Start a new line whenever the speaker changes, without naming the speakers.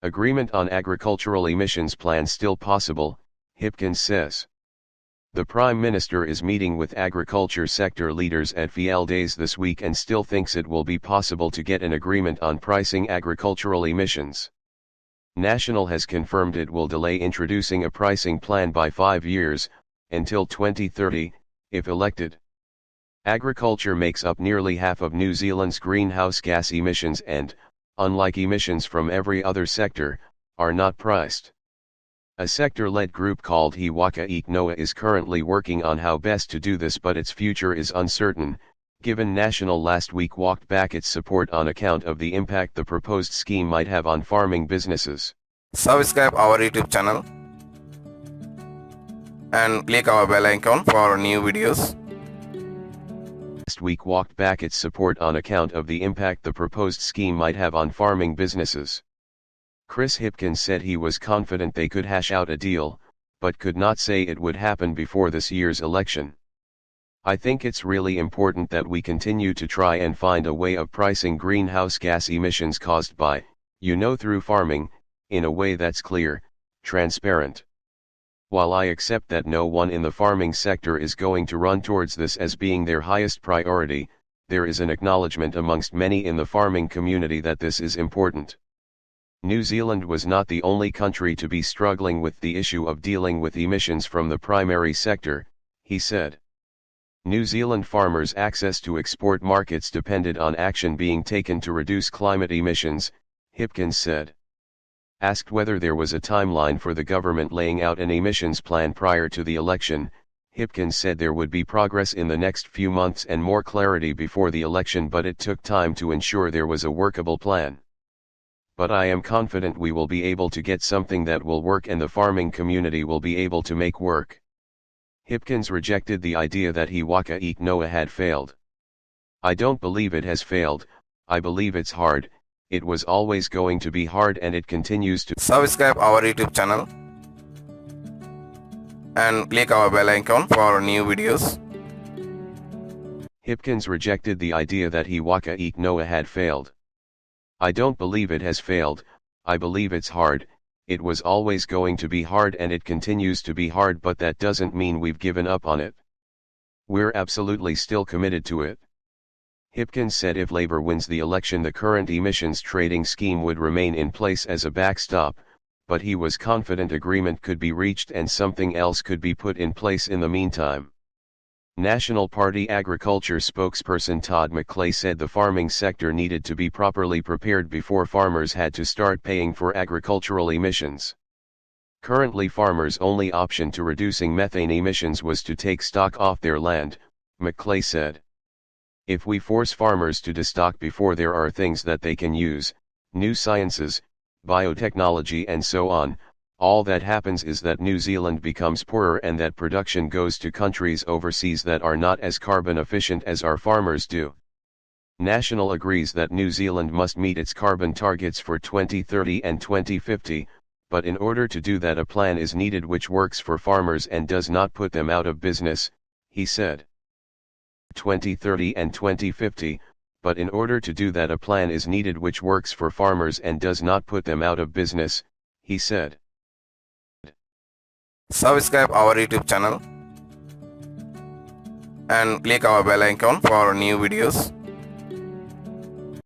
Agreement on agricultural emissions plan still possible, Hipkins says. The Prime Minister is meeting with agriculture sector leaders at FL Days this week and still thinks it will be possible to get an agreement on pricing agricultural emissions. National has confirmed it will delay introducing a pricing plan by 5 years, until 2030, if elected. Agriculture makes up nearly half of New Zealand's greenhouse gas emissions and, unlike emissions from every other sector, are not priced. A sector-led group called He Waka Eke Noa is currently working on how best to do this, but its future is uncertain, given National last week walked back its support on account of the impact the proposed scheme might have on farming businesses.
Subscribe our YouTube channel and click our bell icon for new videos.
Last week walked back its support on account of the impact the proposed scheme might have on farming businesses. Chris Hipkins said he was confident they could hash out a deal, but could not say it would happen before this year's election. I think it's really important that we continue to try and find a way of pricing greenhouse gas emissions caused by, through farming, in a way that's clear, transparent. While I accept that no one in the farming sector is going to run towards this as being their highest priority, there is an acknowledgement amongst many in the farming community that this is important. New Zealand was not the only country to be struggling with the issue of dealing with emissions from the primary sector, he said. New Zealand farmers' access to export markets depended on action being taken to reduce climate emissions, Hipkins said. Asked whether there was a timeline for the government laying out an emissions plan prior to the election, Hipkins said there would be progress in the next few months and more clarity before the election, but it took time to ensure there was a workable plan. But I am confident we will be able to get something that will work and the farming community will be able to make work. Hipkins rejected the idea that He Waka Eke Noa had failed. I don't believe it has failed, I believe it's hard, it was always going to be hard and it continues to.
Subscribe our YouTube channel and click our bell icon for new videos.
Hipkins rejected the idea that He Waka Eke Noa had failed. I don't believe it has failed, I believe it's hard, it was always going to be hard and it continues to be hard, but that doesn't mean we've given up on it. We're absolutely still committed to it. Hipkins said if Labour wins the election the current emissions trading scheme would remain in place as a backstop, but he was confident agreement could be reached and something else could be put in place in the meantime. National Party Agriculture spokesperson Todd McClay said the farming sector needed to be properly prepared before farmers had to start paying for agricultural emissions. Currently farmers' only option to reducing methane emissions was to take stock off their land, McClay said. If we force farmers to destock before there are things that they can use, new sciences, biotechnology and so on, all that happens is that New Zealand becomes poorer and that production goes to countries overseas that are not as carbon efficient as our farmers do. National agrees that New Zealand must meet its carbon targets for 2030 and 2050, but in order to do that a plan is needed which works for farmers and does not put them out of business, he said. 2030 and 2050, but in order to do that a plan is needed which works for farmers and does not put them out of business, he said.
Subscribe our YouTube channel and click our bell icon for new videos.